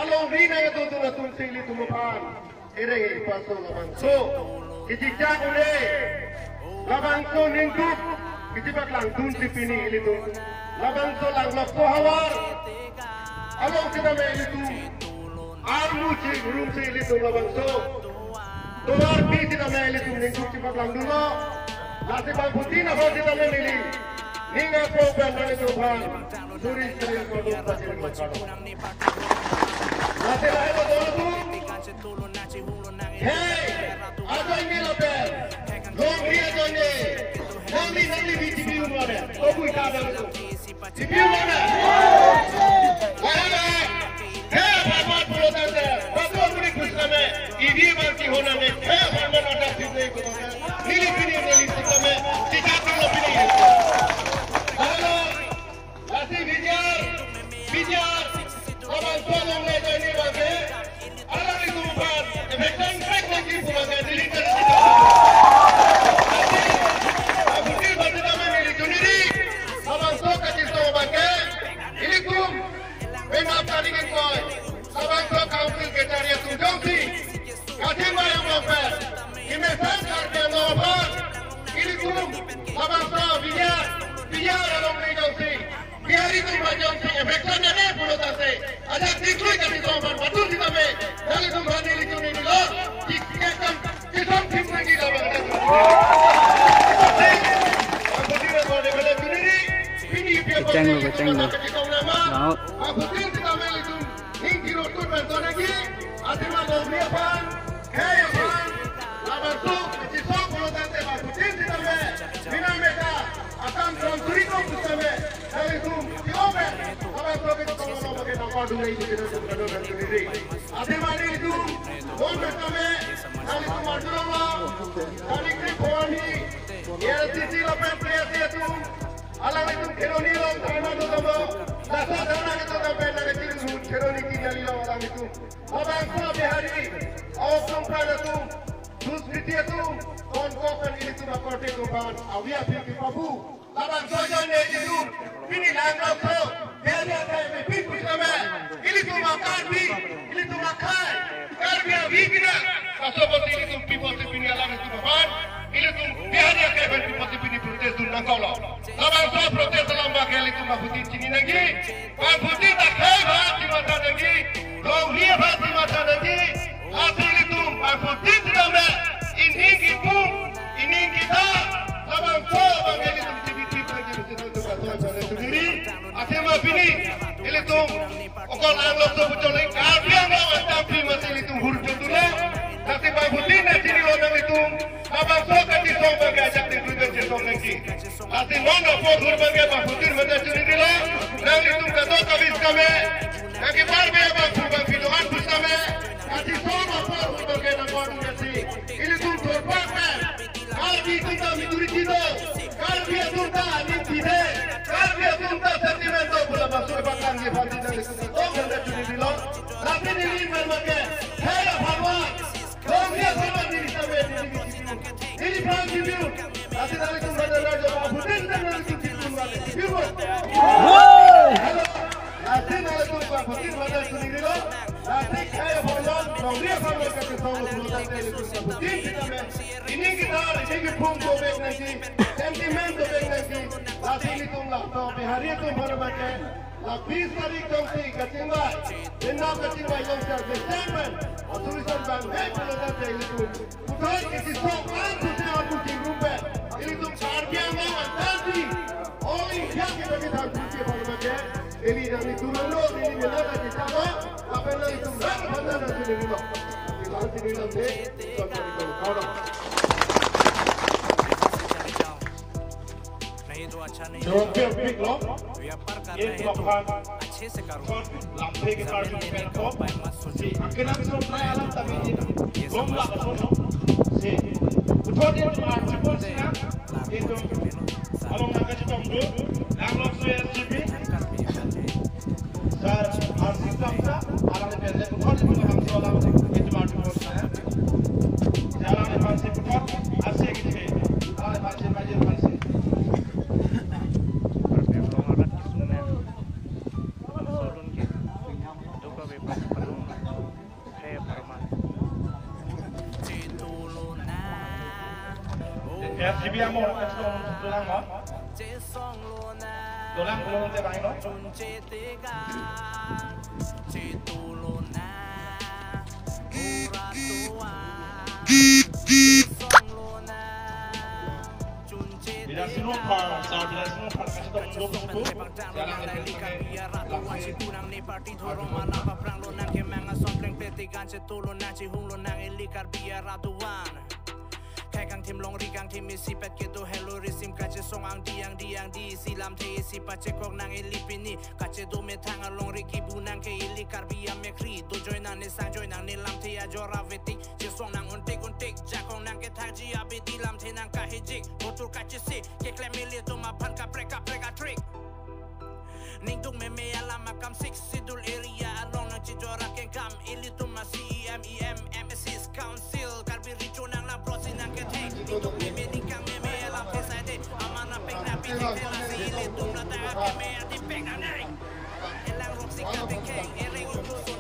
Along rina ito na tunsili tumupan. Ere paso labangso. Kijijak ule. Labangso ningkuk. Kijibak lang tunsi pini ilitu. Labangso lang lakso hawar. Along kita may ilitu. Armu cik rum si ilitu labangso. Tuwar pi kita may ilitu ningkuk cibak lang dulu. Nasi bang putih na ho kita may nili. Ninga program na ito pan. Suri kodok pasir magkano. Nasi lahat o dolo tu. Hey, ajo ini lapel. Longri ajo ini. Nangli BTPU mana? Kau ita ada itu. BTPU mana? Mana? Hey, Farman pulau tanda. Batu muni kusame. Ini masih hona me. Hey, Farman ada sini itu. Nili sikame. Tidak perlu pilih. Halo, nasi bijar. Orang tolong lejo ini bangke. Alam itu bukan. Efekkan efek lagi bukan dilihat. Keceng lu. Mau. Alang itu keroni long karena tu tamo, dasar dana itu sampai nak kecil keroni kini long alang itu. Abang tu behari, awak sampai itu, susriti itu, konkokan ini tu nak korte kumpulan, awia pergi pabu. Abang tu jangan itu, ini langkah tu, behari ada yang pergi sama, ini tu makan, karbi awi kena, kasobot ini tu pipot ini alang itu kumpulan. Ini tu biar dia kayak berpikir ini protes tu nangkau lah. Abang saya protes dalam bagian itu mabutin sini lagi. Mabutin tak kaya bahasa mata lagi. Lohia bahasa mata lagi. Hasil itu mabutin tidak ada. Ini kita. Abang saya bagian itu cibiti lagi itu kata sendiri. Asyik mabini. Ini tu okol anggap sebutnya kaya mau tapi masih itu huruf tu lah. Nanti mabutin nanti di lorong itu. Abang sokan di song bagi ajak di Twitter di song lagi. Nanti mana fokus bagi abang putih macam sendiri lah. Nanti tu kata kabis kami. Nanti parbe abang subang videoan bersama. Nanti song apa bagi nampak nanti. Ini tu terpak kan. Kalbi tu tak mituri kita. Kalbi tu tak nintide. Kalbi tu tak sentimental pula masuk bakang di hati dan itu song yang sendiri lah. Nanti ini bermakai. Hey Farman. Kau dia sama diri sampai diri. Ini perang review. Nanti dari itu ada raja Mabutin dan dari itu review balik. Review. Halo. Nanti dari itu Mabutin ada sendiri loh. Nanti kaya Farman, dia Farman kasih tahu peluang dari itu Mabutin kita men. Ini kita pun dobek nanti, sentimen dobek nanti. Nanti itu lah. Tapi hari itu baru baca. Lapis dari kongsi kacimba, benda kacimba yang saya sentimen. Tulisan bang, peluang dari itu. Bukan kisi sokan tu aku tinggal. Ini tu karbian lawan tadi. Oleh yang kita kunci pada ini dari turun lo, ini menara di sana. Apa yang itu benar dari sini lo. Di sini lo deh, sampai di kau. जो पिक लो ये प्रोग्राम अच्छे से करो लाभे के कार्ड में को जी अकेला तो ट्राई आलम तभी ये लोग ला तो से उठो दे मार्च को से ये तो along nak je tunggu yang lo so SGP sir harus kamsa alam de pele uठो दे हम तो alam itu मार्च को से jalan de masih uठो asik gitu alam masih majir masih Perlu Kaya TV mo orang kasi tulang mo. Tulang kulong tayo kayo. Bila sinumpang sa bila sinumpang kasi ito mundo mundo. Jalan Kay kang tim long ri kang tim isipat kedo hello resim kache song ang diang di silam te isipat cekok nang ilipini kache do me tanga long ri kibu nang ke ilikar biya me kri do join nang ni sang join nang ni lam te ya jora veti je song nang untik jakong nang ke thaji abi di lam te nang ka hejik motor kache se ke klemili to ma pan ka preka trick ning tung me alam makam 6 sidul area along nang chijora ken kam ili to ma CEM MSS council karbi richo nang la prosi nang ke ning tung me ning kang me alam te sai de amana pek na pi te la si ili tung na ta ke me ati pek na nai elang rok si ka te keng ereng yu so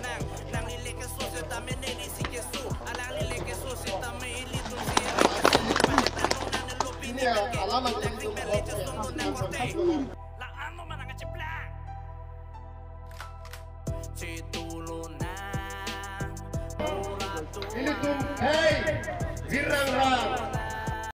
nang li le ke so se ta me ne ni si ke so alang li le ke so se ta me ili tung si ereng ke so pa te ta no nang lo pi ni ke alamat ni me le te so nang korte la ano man ang chipla Ini tuh, hey, girang-rang.